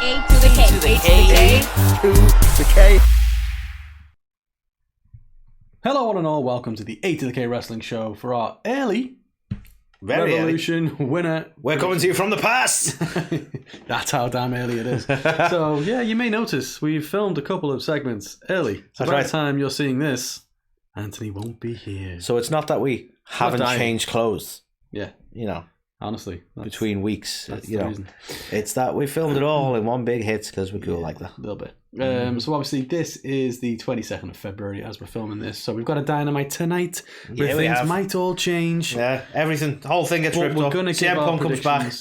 A to the K. A to the K. A to the K. Hello, one and all. Welcome to the A2theK Wrestling Show for our early Revolution winner. We're coming to you from the past. That's how damn early it is. So, yeah, you may notice we've filmed a couple of segments early. So by the time you're seeing this, Anthony won't be here. So it's not that we haven't changed clothes. Yeah. You know. Honestly. Between weeks. You know. Reason. It's that we filmed it all in one big hit because we're cool like that. A little bit. So obviously this is the 22nd of February as we're filming this. So we've got a Dynamite tonight where things might all change. Yeah, everything, the whole thing gets ripped up. CM Punk comes back.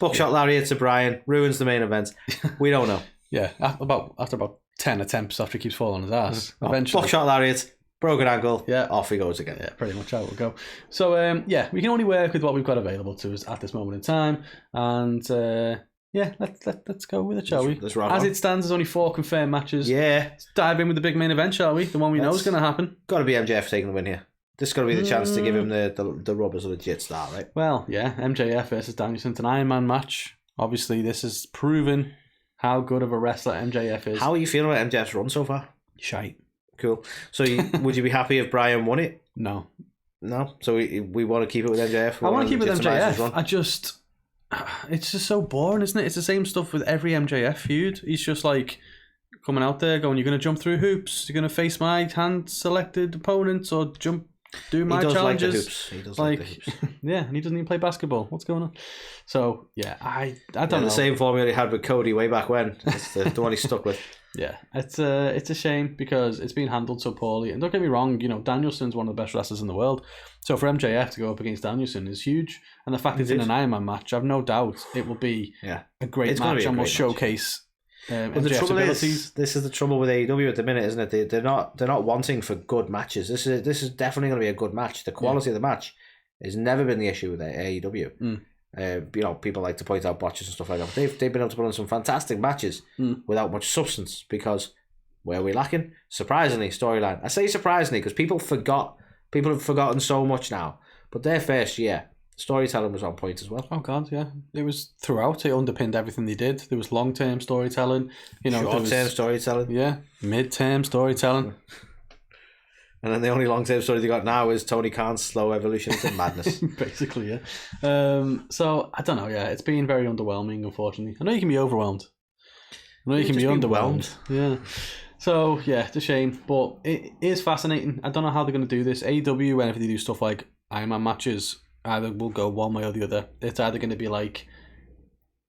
Buckshot lariat to Bryan, ruins the main event. We don't know. Yeah, after about 10 attempts after he keeps falling on his ass. Eventually. Buckshot lariat, broken ankle, off he goes again. Yeah, pretty much how it will go. So we can only work with what we've got available to us at this moment in time. And yeah, let's go with it, shall we? Let's rock As on. it stands, there's only 4 confirmed matches. Yeah. Let's dive in with the big main event, shall we? The one we know is going to happen. Got to be MJF taking the win here. This has got to be the chance to give him the rub as a legit star, right? Well, yeah, MJF versus Danielson, it's an Iron Man match. Obviously, this has proven how good of a wrestler MJF is. How are you feeling about MJF's run so far? Shite. Cool. So would you be happy if Bryan won it? No. No? So we want to keep it with MJF? I want to keep it with MJF. It's just so boring, isn't it? It's the same stuff with every MJF feud. He's just like coming out there going, you're going to jump through hoops, you're going to face my hand-selected opponents or do my challenges. He does like the hoops. Yeah, and he doesn't even play basketball. What's going on? So, yeah, I don't know. The same formula he had with Cody way back when. It's the one he's stuck with. Yeah, it's a shame because it's been handled so poorly. And don't get me wrong, you know, Danielson's one of the best wrestlers in the world. So for MJF to go up against Danielson is huge. And the fact it's in an Iron Man match, I've no doubt it will be a great match and will showcase but the trouble is, this is the trouble with AEW at the minute, isn't it? They're not wanting for good matches. This is definitely going to be a good match. The quality of the match has never been the issue with AEW. You know, people like to point out botches and stuff like that. But they've been able to put on some fantastic matches without much substance because where are we lacking? Surprisingly, storyline. I say surprisingly because people have forgotten so much now. But their first year, storytelling was on point as well. Oh God, yeah, it was throughout. It underpinned everything they did. There was long-term storytelling, short-term storytelling, mid-term storytelling. And then the only long-term story they got now is Tony Khan's slow evolution into madness. Basically, yeah. So, I don't know, it's been very underwhelming, unfortunately. I know you can be overwhelmed. I know you can be underwhelmed. Yeah. So, yeah, it's a shame. But it is fascinating. I don't know how they're going to do this. AEW, whenever they do stuff like Iron Man matches, either will go one way or the other. It's either going to be like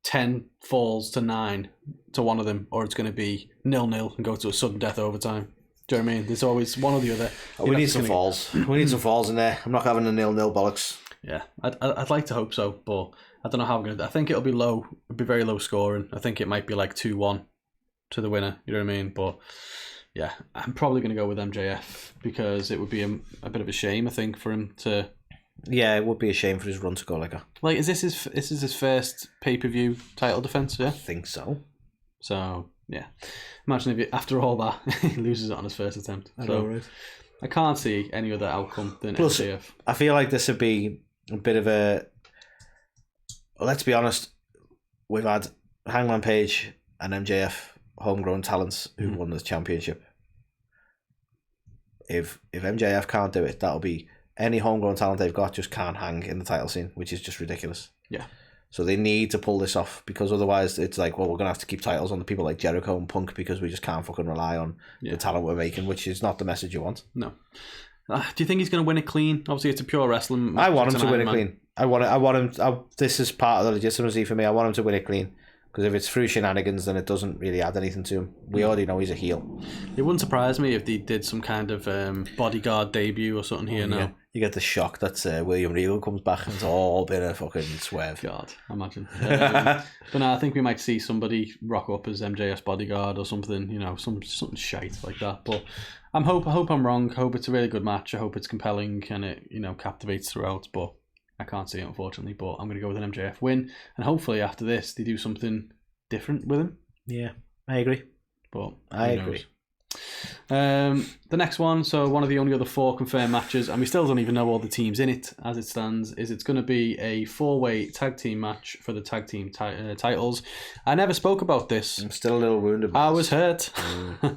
10 falls to 9 to one of them, or it's going to be 0-0 and go to a sudden death overtime. Do you know what I mean? There's always one or the other. We need some falls. We need some falls in there. I'm not having a 0-0 bollocks. Yeah, I'd like to hope so, but I don't know how we're going to do it. I think it'll be low. It'll be very low scoring. I think it might be like 2-1 to the winner. You know what I mean? But yeah, I'm probably going to go with MJF because it would be a bit of a shame, I think, for him to... Yeah, it would be a shame for his run to go like that. Like, is this his first pay-per-view title defense? Yeah, I think so. So yeah, imagine if after all that he loses it on his first attempt. I can't see any other outcome than MJF. I feel like this would be a bit of a. Let's be honest, we've had Hangman Page and MJF, homegrown talents who won the championship. If MJF can't do it, that'll be. Any homegrown talent they've got just can't hang in the title scene, which is just ridiculous. Yeah. So they need to pull this off because otherwise it's like, well, we're going to have to keep titles on the people like Jericho and Punk because we just can't fucking rely on the talent we're making, which is not the message you want. No. Do you think he's going to win it clean? Obviously, it's a pure wrestling match. I want him to win it clean. I want him. This is part of the legitimacy for me. I want him to win it clean. Because if it's through shenanigans, then it doesn't really add anything to him. We already know he's a heel. It wouldn't surprise me if they did some kind of bodyguard debut or something here now. You get the shock that William Regal comes back and it's all been a fucking swerve. God, imagine. But no, I think we might see somebody rock up as MJF's bodyguard or something, something shite like that. But I hope I'm wrong. I hope it's a really good match. I hope it's compelling and it, captivates throughout. But I can't see it, unfortunately, but I'm going to go with an MJF win. And hopefully after this, they do something different with him. Yeah, I agree. But I agree. The next one, so one of the only other 4 confirmed matches, and we still don't even know all the teams in it as it stands, is it's going to be a 4-way tag team match for the tag team titles. I never spoke about this. I'm still a little wounded. I was hurt. I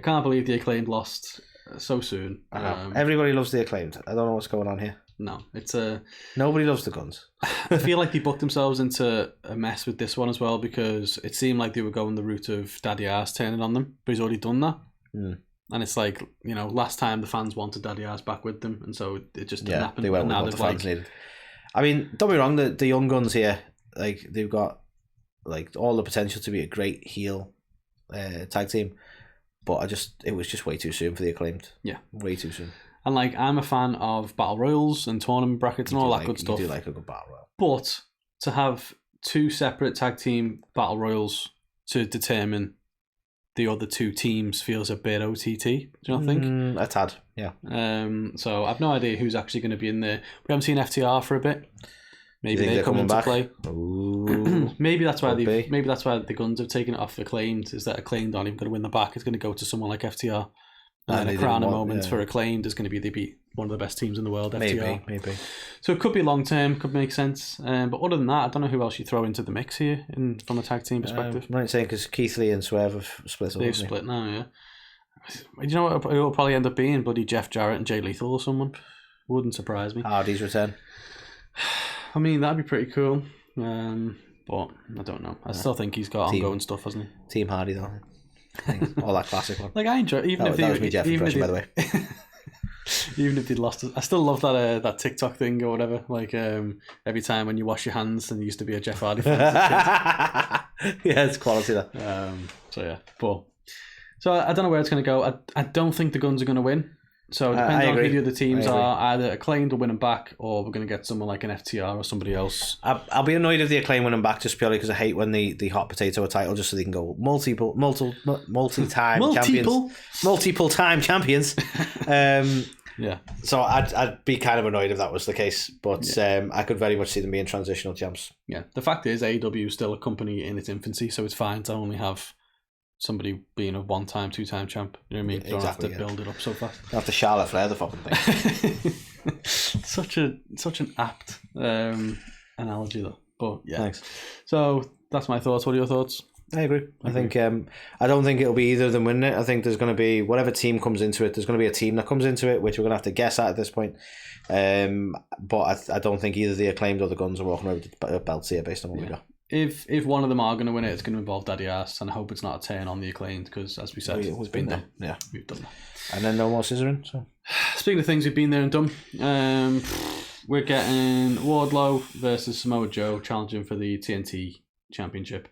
can't believe the Acclaimed lost so soon. Everybody loves the Acclaimed. I don't know what's going on here. No, it's nobody loves the Guns. I feel like they booked themselves into a mess with this one as well, because it seemed like they were going the route of Daddy Arse turning on them, but he's already done that. And it's like, last time the fans wanted Daddy Arse back with them, and so it just didn't happen. They went with what the fans needed. I mean, don't be wrong, the Young Guns here, like, they've got like all the potential to be a great heel tag team, but it was just way too soon for the Acclaimed. Yeah, way too soon. And like, I'm a fan of battle royals and tournament brackets and all that good stuff. You do like a good battle royal. But to have 2 separate tag team battle royals to determine the other 2 teams feels a bit OTT. Do you not think? A tad, yeah. So I've no idea who's actually going to be in there. We haven't seen FTR for a bit. Maybe they're coming into back? play. Ooh, maybe that's why the Guns have taken it off Acclaimed. Is that Acclaimed aren't even going to win the back? It's going to go to someone like FTR. And a crowning moment for Acclaimed is going to be one of the best teams in the world, FTR. Maybe. So it could be long term, could make sense. But other than that, I don't know who else you throw into the mix here from a tag team perspective. I'm not saying because Keith Lee and Swerve have split. They've split now, yeah. You know what? It will probably end up being bloody Jeff Jarrett and Jay Lethal or someone. Wouldn't surprise me. Hardy's return. I mean, that'd be pretty cool. But I don't know. I still think he's got ongoing stuff, hasn't he? Team Hardy, though. All that classic one. Like, I enjoy even if that was me Jeff impression, by the way. Even if they'd lost it, I still love that TikTok thing or whatever. Like, every time when you wash your hands, and you used to be a Jeff Hardy fan. Yeah, it's quality that. So I don't know where it's going to go. I don't think the Guns are going to win. So depending on who the other teams are, either Acclaimed will win them back, or we're going to get someone like an FTR or somebody else. I'll be annoyed if the Acclaim win them back, just purely because I hate when the hot potato a title just so they can go multiple time champions. Yeah. So I'd be kind of annoyed if that was the case, but I could very much see them being transitional champs. Yeah. The fact is, AEW is still a company in its infancy, so it's fine to only have somebody being a 1-time, 2-time champ. You know what I mean? You don't have to build it up so fast. You have to Charlotte Flair the fucking thing. Such an apt analogy, though. But yeah. Thanks. So that's my thoughts. What are your thoughts? I agree. I think I don't think it'll be either of them winning it. I think there's going to be whatever team comes into it. There's going to be a team that comes into it, which we're going to have to guess at this point. But I don't think either the Acclaimed or the Guns are walking over the belts here based on what we got. If one of them are going to win it, it's going to involve Daddy Arse, and I hope it's not a turn on the Acclaimed, because as we said, we've been there. Yeah, we've done that. And then no more scissoring. So speaking of things we've been there and done, we're getting Wardlow versus Samoa Joe challenging for the TNT Championship.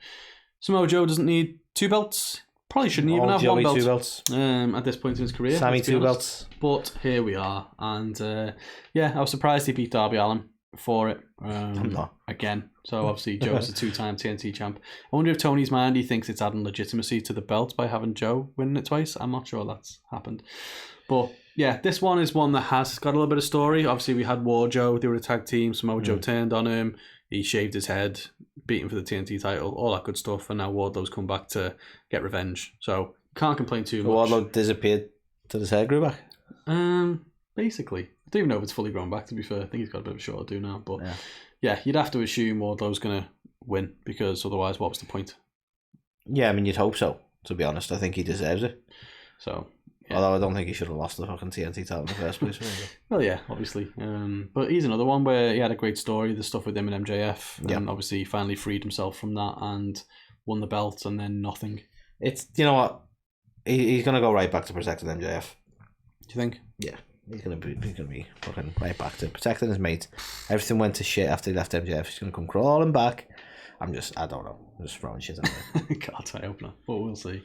Samoa Joe doesn't need 2 belts. Probably shouldn't even have 1 belt. 2 belts. At this point in his career. Sammy 2 belts. But here we are, and I was surprised he beat Darby Allin for it. I'm not. Again. So obviously Joe's a 2-time TNT champ. I wonder if Tony's mind, he thinks it's adding legitimacy to the belt by having Joe winning it twice. I'm not sure that's happened. But yeah, this one is one that has got a little bit of story. Obviously we had War Joe, they were a tag team. Samoa Joe turned on him. He shaved his head, beat him for the TNT title, all that good stuff. And now Wardlow's come back to get revenge. So can't complain too much. Wardlow disappeared till his hair grew back? Basically. I don't even know if it's fully grown back, to be fair. I think he's got a bit of a short do now. But yeah, you'd have to assume Wardlow's going to win, because otherwise what was the point? Yeah, I mean, you'd hope so, to be honest. I think he deserves it. So, yeah. Although I don't think he should have lost the fucking TNT title in the first place. Well, yeah, obviously. But he's another one where he had a great story, the stuff with him and MJF. And obviously he finally freed himself from that and won the belt, and then nothing. It's, you know what? He's going to go right back to protecting MJF. Do you think? Yeah. He's gonna be fucking right back to protecting his mate. Everything went to shit after he left MJF. He's gonna come crawling back. I don't know. I'm just throwing shit out there. God, I hope not, but we'll see.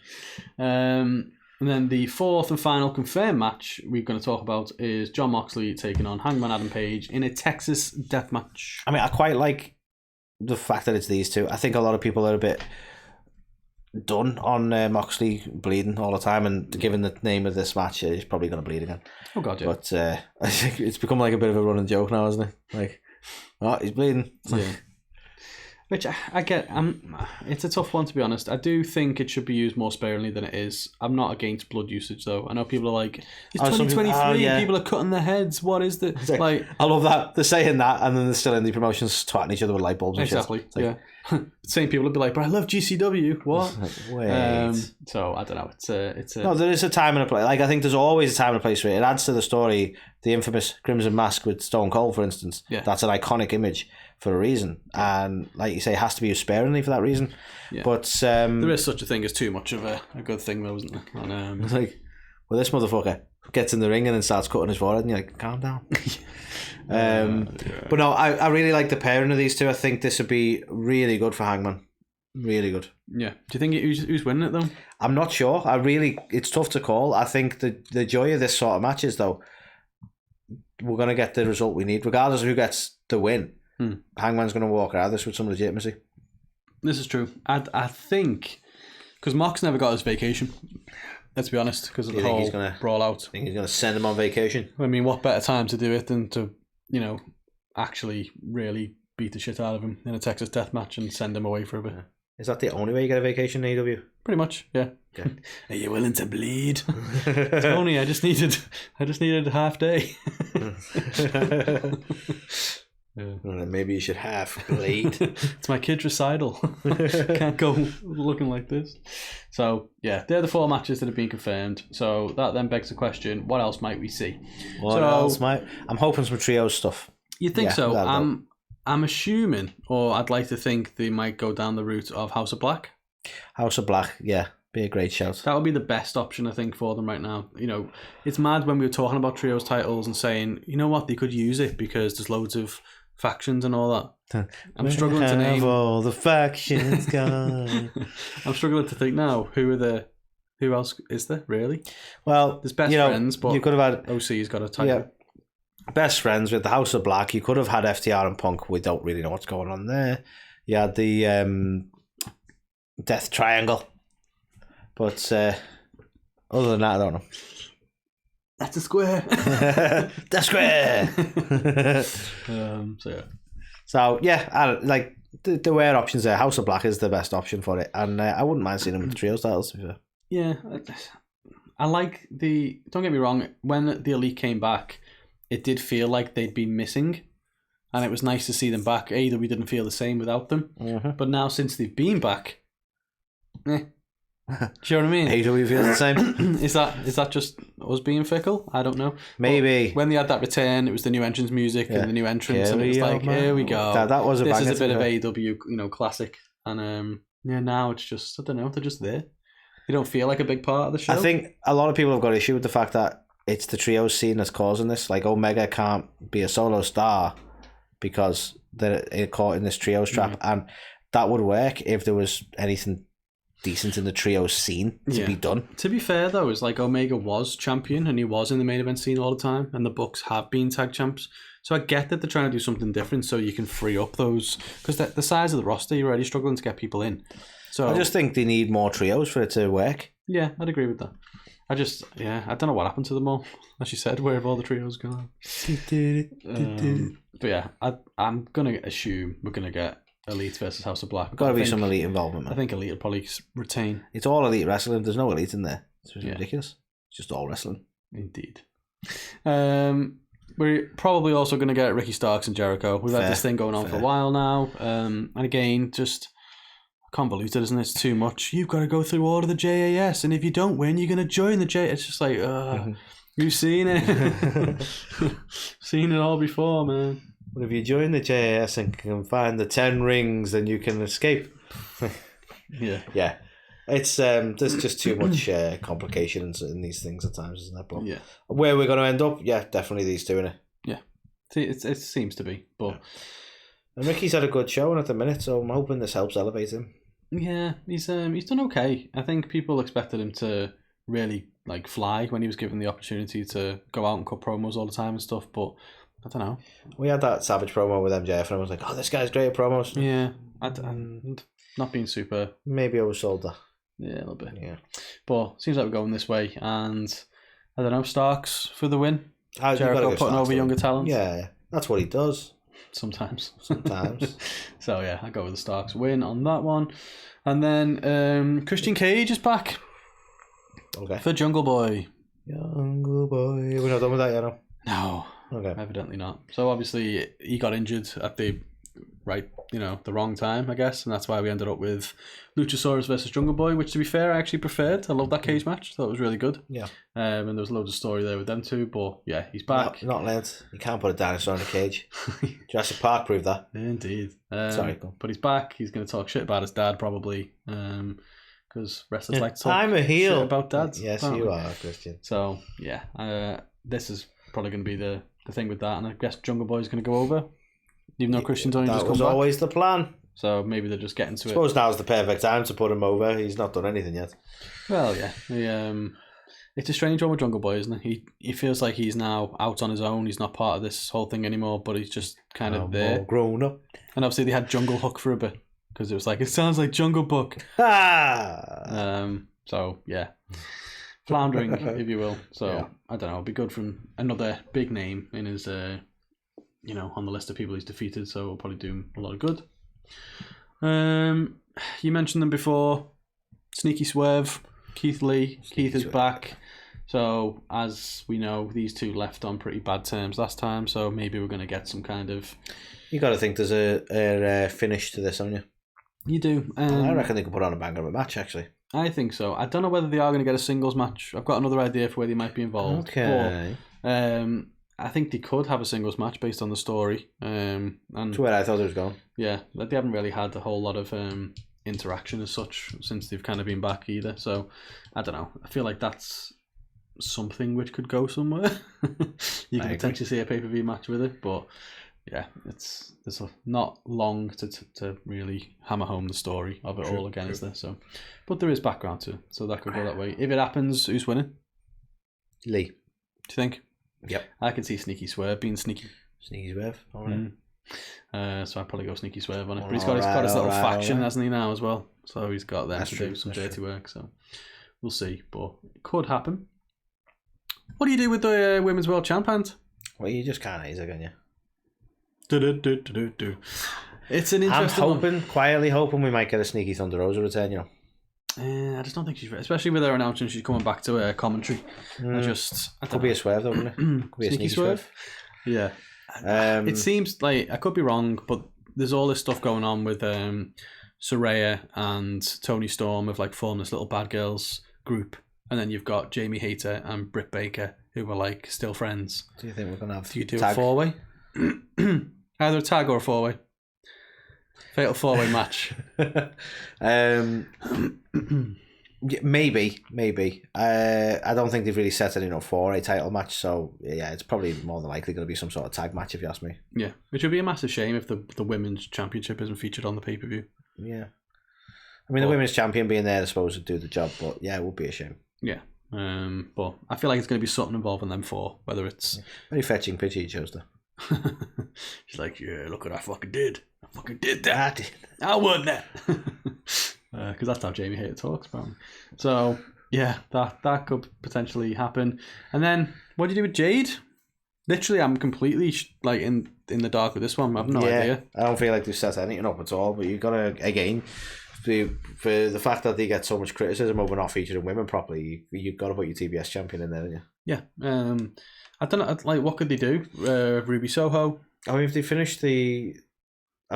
And then the 4th and final confirmed match we're going to talk about is Jon Moxley taking on Hangman Adam Page in a Texas deathmatch. I mean, I quite like the fact that it's these two. I think a lot of people are a bit done on Moxley bleeding all the time, and given the name of this match, he's probably going to bleed again. Oh god, yeah. But I think it's become like a bit of a running joke now, isn't it? Like, oh, he's bleeding. Yeah. Which I get. It's a tough one, to be honest. I do think it should be used more sparingly than it is. I'm not against blood usage, though. I know people are like, it's 2023 and people are cutting their heads. What is the... Like, I love that. They're saying that and then they're still in the promotions twatting each other with light bulbs and exactly, shit. Exactly, yeah. Same people would be like, but I love GCW. What? Wait. So, I don't know. It's a... No, there is a time and a place. Like, I think there's always a time and a place for it. It adds to the story. The infamous Crimson Mask with Stone Cold, for instance. Yeah. That's an iconic image for a reason, and like you say, it has to be used sparingly for that reason. Yeah. But there is such a thing as too much of a good thing, though, isn't there? And, it's like, well, this motherfucker gets in the ring and then starts cutting his forehead, and you're like, calm down. But no, I really like the pairing of these two. I think this would be really good for Hangman. Really good. Yeah. Do you think who's winning it though? I'm not sure. It's tough to call. I think the joy of this sort of matches, though, we're gonna get the result we need, regardless of who gets the win. Hangman's going to walk out of this with some legitimacy. This is true. I think because Mox never got his vacation. Let's be honest, because of the whole brawl out. I think he's going to send him on vacation. I mean, what better time to do it than to, actually really beat the shit out of him in a Texas death match and send him away for a bit. Yeah. Is that the only way you get a vacation in AEW? Pretty much, yeah. Okay. Are you willing to bleed? Tony, I just needed a half day. Yeah. Maybe you should have bleed. It's my kid's recital. Can't go looking like this. So yeah, they're the 4 matches that have been confirmed. So that then begs the question: what else might we see? What else might? I'm hoping some trios stuff. You think so? I'm assuming, or I'd like to think they might go down the route of House of Black. House of Black, yeah, be a great shout. That would be the best option, I think, for them right now. It's mad when we were talking about trios titles and saying, you know what, they could use it because there's loads of factions and all that. I'm struggling to name all the factions gone. I'm struggling to think now who else is there really? Well, there's best friends, but you could have had OC's got a title. Yeah, best friends with the House of Black. You could have had FTR and Punk. We don't really know what's going on there. You had the Death Triangle, but other than that, I don't know. That's a square. That's square. So yeah, I like the weird options there. House of Black is the best option for it, and I wouldn't mind seeing them with the trios titles. Yeah, I like the. Don't get me wrong. When the Elite came back, it did feel like they'd been missing, and it was nice to see them back. AEW didn't feel the same without them, but now since they've been back, do you know what I mean? AEW feels the same. Is that just us being fickle? I don't know. Maybe. But when they had that return, it was the new entrance music and the new entrance, and it was like, here we go. That was this is a bit of AEW, classic. And now it's just, I don't know, they're just there. They don't feel like a big part of the show. I think a lot of people have got issue with the fact that it's the trios scene that's causing this. Like, Omega can't be a solo star because they're caught in this trios trap, and that would work if there was anything decent in the trio scene to be done. To be fair though, it's like Omega was champion and he was in the main event scene all the time, and the Bucks have been tag champs, so I get that they're trying to do something different so you can free up those, because the size of the roster, you're already struggling to get people in. So I just think they need more trios for it to work. Yeah, I'd agree with that. I don't know what happened to them all. As you said, where have all the trios gone? But yeah, I'm gonna assume we're gonna get Elite versus House of Black. Got to be some Elite involvement, man. I think Elite will probably retain. It's all Elite wrestling. There's no Elite in there. It's ridiculous. It's just all wrestling. Indeed. We're probably also going to get Ricky Starks and Jericho. We've had this thing going on for a while now. And again, just convoluted, isn't it? It's too much. You've got to go through all of the JAS, and if you don't win, you're going to join the JAS. It's just like, you've seen it. Seen it all before, man. But if you join the JAS and can find the 10 rings, then you can escape. Yeah. It's there's just too much complication in these things at times, isn't there? But where we're going to end up, definitely these two in it. Yeah, it seems to be. But and Ricky's had a good showing at the minute, so I'm hoping this helps elevate him. Yeah, he's done okay. I think people expected him to really fly when he was given the opportunity to go out and cut promos all the time and stuff, but I don't know. We had that Savage promo with MJF, and I was like, "Oh, this guy's great at promos." Yeah, I'm not being super. Maybe I was sold that. Yeah, a little bit. Yeah, but seems like we're going this way, and I don't know. Starks for the win. Jericho putting over younger talent. Yeah, that's what he does. Sometimes. So yeah, I go with the Starks win on that one. And then Christian Cage is back. Okay. For Jungle Boy. Jungle Boy. We're not done with that yet, no? No. Okay. Evidently not. So obviously he got injured at the wrong time, I guess, and that's why we ended up with Luchasaurus versus Jungle Boy, which, to be fair, I actually preferred. I loved that cage match. Thought it was really good. Yeah. And there was loads of story there with them too, but yeah, he's back. Not Lent. You can't put a dinosaur in a cage. Jurassic Park proved that. Indeed. Sorry. But he's back. He's going to talk shit about his dad, probably, because wrestlers like to talk I'm a heel. shit about dads. Yes, you are, Christian. So, yeah, this is probably going to be the thing with that, and I guess Jungle Boy's going to go over. Even though Christian's only just come back. That was always the plan. So maybe they're just getting to it. I suppose now's the perfect time to put him over. He's not done anything yet. Well, yeah. It's a strange one with Jungle Boy, isn't it? He feels like he's now out on his own. He's not part of this whole thing anymore, but he's just kind of there. More grown up. And obviously they had Jungle Hook for a bit, because it was like, it sounds like Jungle Book. So, yeah. Floundering, if you will. So, yeah. I don't know. It'll be good from another big name in his... on the list of people he's defeated, so it'll probably do him a lot of good. You mentioned them before. Sneaky Swerve, Keith Lee. Keith is back. So, as we know, these two left on pretty bad terms last time, so maybe we're going to get some kind of... You got to think there's a finish to this, haven't you? You do. I reckon they could put on a banger of a match, actually. I think so. I don't know whether they are going to get a singles match. I've got another idea for where they might be involved. Okay. But, I think they could have a singles match based on the story. And to where I thought it was going. Yeah, they haven't really had a whole lot of interaction as such since they've kind of been back either. So, I don't know. I feel like that's something which could go somewhere. You can potentially see a pay-per-view match with it, but yeah, there's not long to really hammer home the story of it all again, is there? So, but there is background to it, so that could go that way. If it happens, who's winning? Lee. Do you think? Yep. I can see Sneaky Swerve being sneaky. Sneaky Swerve, all right. So I'd probably go Sneaky Swerve on it. But he's got his little faction, hasn't he, now as well? So he's got them to do some dirty work. So we'll see. But it could happen. What do you do with the Women's World Champ hand? Well, you just can't easily, can you? It's an interesting I'm quietly hoping we might get a Sneaky Thunder Rosa return, you know. I just don't think she's ready, especially with her announcing she's coming back to commentary. Could be a swerve, though, wouldn't it? Could be a sneaky swerve. Yeah. It seems like, I could be wrong, but there's all this stuff going on with Saraya and Toni Storm of like forming this little bad girls group, and then you've got Jamie Hayter and Britt Baker who are like still friends. Do you think we're gonna have? Do you do a 4-way? Either a tag or a 4-way. Fatal 4-way match. Maybe. I don't think they've really set it for a title match, so yeah, it's probably more than likely going to be some sort of tag match, if you ask me. Yeah, which would be a massive shame if the women's championship isn't featured on the pay-per-view. Yeah. I mean, the women's champion being there is supposed to do the job, but yeah, it would be a shame. Yeah. But I feel like it's going to be something involving them four, whether it's... Very fetching picture you chose there. She's like, yeah, look what I fucking did. I fucking did that. I won that. Because that's how Jamie Hayter talks, apparently. So, yeah, that could potentially happen. And then, what do you do with Jade? Literally, I'm completely like in the dark with this one. I have no idea. I don't feel like they've set anything up at all, but you've got to, again, for the fact that they get so much criticism over not featuring women properly, you've got to put your TBS champion in there, haven't you? Yeah. I don't know, like, what could they do? Ruby Soho? I mean, if they finished I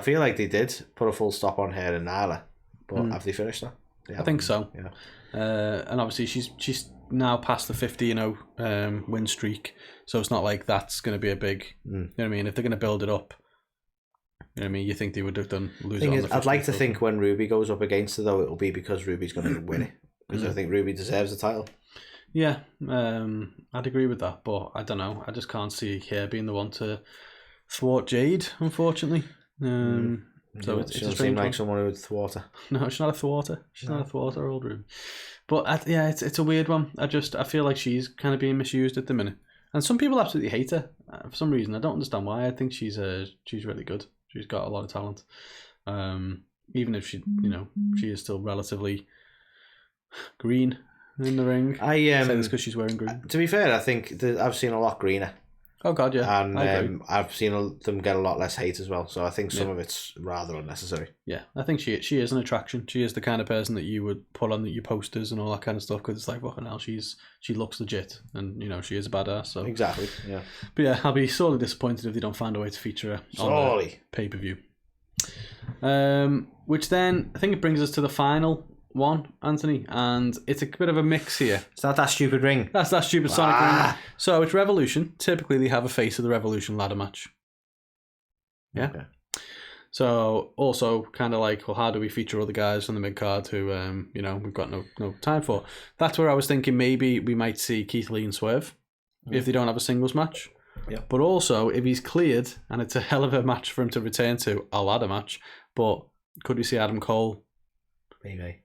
feel like they did put a full stop on her and Nyla, but have they finished that? I think so. Yeah. And obviously she's now past the 50 win streak, so it's not like that's going to be a big, you know what I mean? If they're going to build it up, you know what I mean? You think they would have done lose it on the I'd like to think when Ruby goes up against her, though, it'll be because Ruby's going to win it, because I think Ruby deserves the title. Yeah, I'd agree with that, but I don't know. I just can't see her being the one to thwart Jade, unfortunately. So it doesn't seem like someone who would thwart her. No, she's not a thwarter. She's not a thwarter, old Ruby. But it's a weird one. I feel like she's kind of being misused at the minute, and some people absolutely hate her for some reason. I don't understand why. I think she's really good. She's got a lot of talent. Even if she is still relatively green in the ring. I say this because she's wearing green. To be fair, I think I've seen a lot greener. Oh God, yeah. And I've seen them get a lot less hate as well. So I think some of it's rather unnecessary. Yeah, I think she is an attraction. She is the kind of person that you would put on your posters and all that kind of stuff because it's like, fucking hell, she looks legit and she is a badass. So exactly, yeah. But yeah, I'll be sorely disappointed if they don't find a way to feature her on the pay-per-view. Which then I think it brings us to the final one, Anthony, and it's a bit of a mix here. It's not that stupid ring. That's that stupid Sonic ring. So it's Revolution. Typically, they have a face of the Revolution ladder match. Yeah. Okay. So also kind of like, well, how do we feature other guys from the mid card who, we've got no time for? That's where I was thinking maybe we might see Keith Lee and Swerve if they don't have a singles match. Yeah. But also, if he's cleared, and it's a hell of a match for him to return to, a ladder match. But could we see Adam Cole? Baby.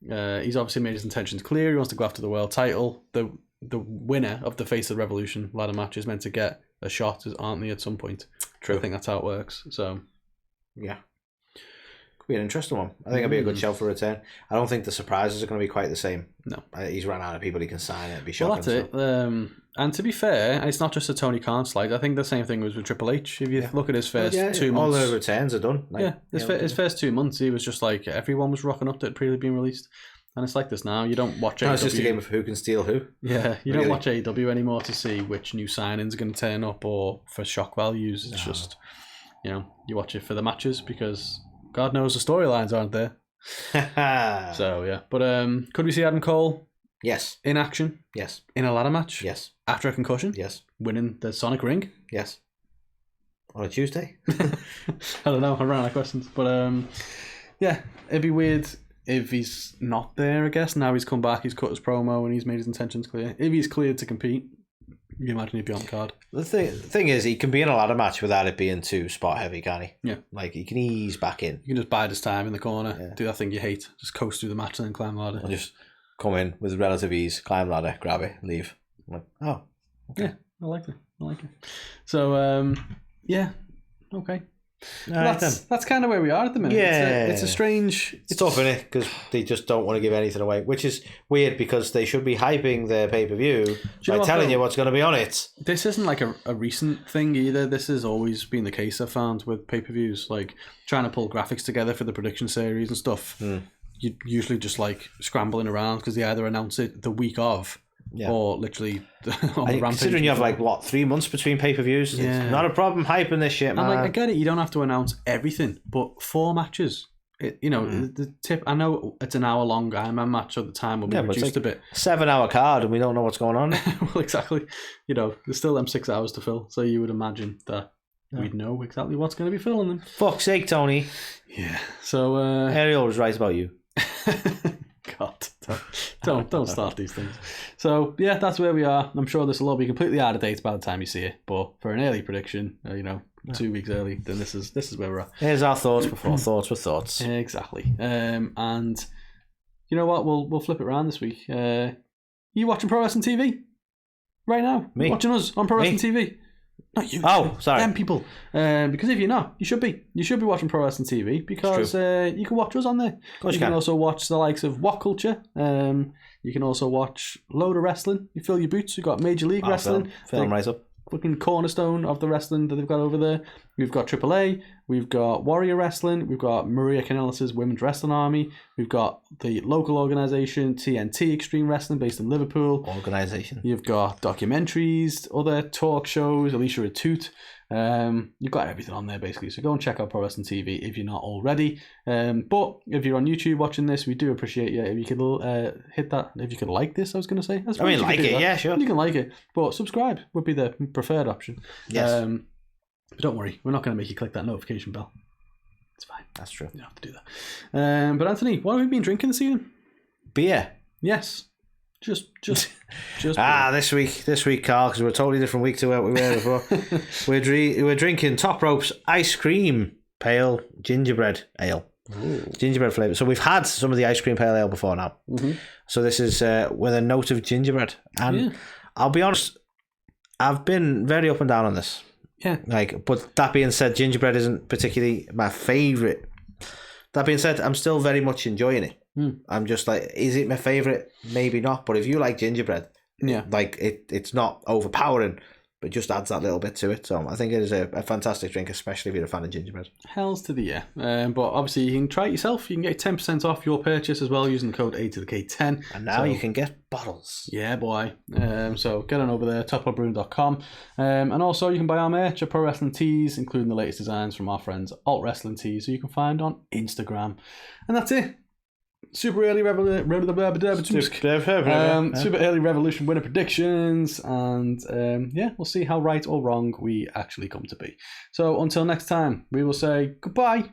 He's obviously made his intentions clear. He wants to go after the world title. The winner of the Face of the Revolution ladder match is meant to get a shot, aren't they, at some point? True. I think that's how it works. So, yeah. Could be an interesting one. I think it'll be a good show for a return. I don't think the surprises are going to be quite the same. No. He's run out of people he can sign. It'd be shocking. Well, that's it. And to be fair, it's not just a Tony Khan slide. I think the same thing was with Triple H. If you look at his first 2 months... all the returns are done. His first 2 months, he was just like, everyone was rocking up that had previously been released. And it's like this now. You don't watch AEW. No, it's just a game of who can steal who. Yeah, you don't watch AEW anymore to see which new signings are going to turn up or for shock values. It's just, you watch it for the matches because God knows the storylines aren't there. So, yeah. But could we see Adam Cole... Yes. In action? Yes. In a ladder match? Yes. After a concussion? Yes. Winning the Sonic ring? Yes. On a Tuesday? I don't know. I ran out of questions. But yeah, it'd be weird if he's not there, I guess. Now he's come back, he's cut his promo, and he's made his intentions clear. If he's cleared to compete, you can imagine he'd be on the card. The thing is, he can be in a ladder match without it being too spot heavy, can he? Yeah. Like, he can ease back in. You can just bide his time in the corner, do that thing you hate, just coast through the match and then climb the ladder. Or just come in with relative ease, climb ladder, grab it, leave. I'm like, oh, okay. Yeah, I like it. So, yeah, okay. That's kind of where we are at the minute. Yeah. It's a strange... It's tough, isn't it? Because they just don't want to give anything away, which is weird because they should be hyping their pay-per-view by telling you what's going to be on it. This isn't like a recent thing either. This has always been the case, I've found, with pay-per-views. Like, trying to pull graphics together for the prediction series and stuff. You're usually just like scrambling around because they either announce it the week of or literally on the rampage. Considering you have like 3 months between pay-per-views, it's not a problem hyping this shit, man. I get it, you don't have to announce everything, but 4 matches. The tip, I know it's an hour long Ironman match, so the time will be reduced a bit. 7-hour card and we don't know what's going on. Well, exactly. There's still them 6 hours to fill, so you would imagine that we'd know exactly what's going to be filling them. Fuck's sake, Tony. Yeah. So Ariel was right about you. God, don't start these things. So yeah, that's where we are. I'm sure this will all be completely out of date by the time you see it. But for an early prediction, 2 weeks early, then this is where we're at. Here's our thoughts before thoughts were thoughts. Exactly. And you know what? We'll flip it around this week. You watching Pro Wrestling TV right now? Me watching us on Pro Wrestling TV. Not you. Oh, sorry. Them people. Because if you're not, you should be. You should be watching Pro Wrestling TV because you can watch us on there. You can also watch the likes of What Culture. You can also watch Load of Wrestling. You fill your boots. We've got Major League Wrestling. Fill them right up. Fucking cornerstone of the wrestling that they've got over there. We've got AAA. We've got Warrior Wrestling. We've got Maria Kanellis' Women's Wrestling Army. We've got the local organisation TNT Extreme Wrestling based in Liverpool. Organisation. You've got documentaries, other talk shows, Alicia Atoot. You've got everything on there basically. So go and check out Pro Wrestling TV if you're not already. But if you're on YouTube watching this, we do appreciate you. If you could hit that, if you could like this, I was going to say. Like it, yeah, sure. You can like it, but subscribe would be the preferred option. Yes. But don't worry, we're not going to make you click that notification bell. It's fine. That's true. You don't have to do that. But Anthony, what have we been drinking this evening? Beer. Yes. Just this week, Carl, because we're a totally different week to what we were before. we're drinking Top Rope's Ice Cream Pale Gingerbread Ale. Ooh. Gingerbread flavour. So we've had some of the Ice Cream Pale Ale before now. Mm-hmm. So this is with a note of gingerbread. And I'll be honest, I've been very up and down on this. Yeah. But that being said, gingerbread isn't particularly my favourite. That being said, I'm still very much enjoying it. I'm just like, is it my favourite? Maybe not. But if you like gingerbread, it's not overpowering. but it just adds that little bit to it. So I think it is a fantastic drink, especially if you're a fan of gingerbread. Hells to the yeah. But obviously you can try it yourself. You can get 10% off your purchase as well using the code A2theK10. And now you can get bottles. Yeah, boy. So get on over there, topclubbrewing.com. And also you can buy our merch at Pro Wrestling Tees, including the latest designs from our friends Alt Wrestling Tees, who you can find on Instagram. And that's it. Super early revolution winner predictions, and we'll see how right or wrong we actually come to be. So until next time, we will say goodbye.